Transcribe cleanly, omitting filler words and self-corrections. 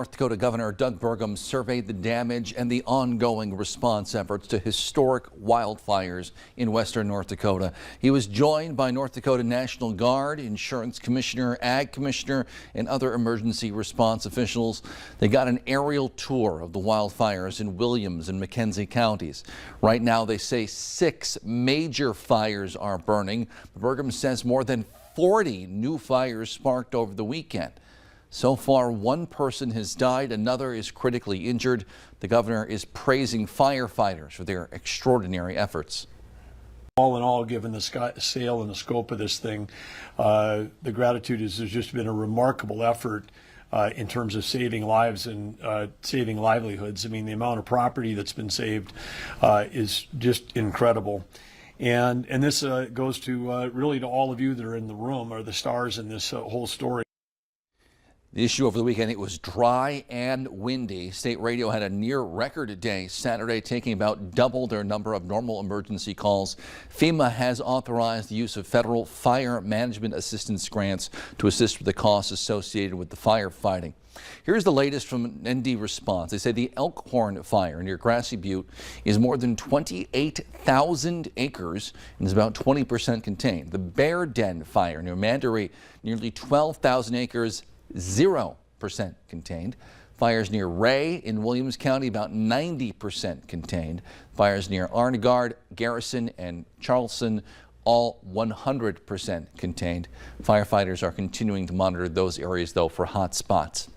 North Dakota Governor Doug Burgum surveyed the damage and the ongoing response efforts to historic wildfires in western North Dakota. He was joined by North Dakota National Guard, Insurance Commissioner, Ag Commissioner, and other emergency response officials. They got an aerial tour of the wildfires in Williams and McKenzie counties. Right now, they say 6 major fires are burning. Burgum says more than 40 new fires sparked over the weekend. So far, 1 person has died, another is critically injured. The governor is praising firefighters for their extraordinary efforts. All in all, given the scale and the scope of this thing, the gratitude is there's just been a remarkable effort in terms of saving lives and saving livelihoods. I mean, the amount of property that's been saved is just incredible. And this goes to really to all of you that are in the room, are the stars in this whole story. The issue over the weekend, it was dry and windy. State radio had a near record day Saturday, taking about double their number of normal emergency calls. FEMA has authorized the use of federal fire management assistance grants to assist with the costs associated with the firefighting. Here's the latest from an ND response. They say the Elkhorn fire near Grassy Butte is more than 28,000 acres and is about 20% contained. The Bear Den fire near Mandaree, nearly 12,000 acres, 0% contained. Fires near Ray in Williams County, about 90% contained. Fires near Arnegard, Garrison, and Charleston, all 100% contained. Firefighters are continuing to monitor those areas, though, for hot spots.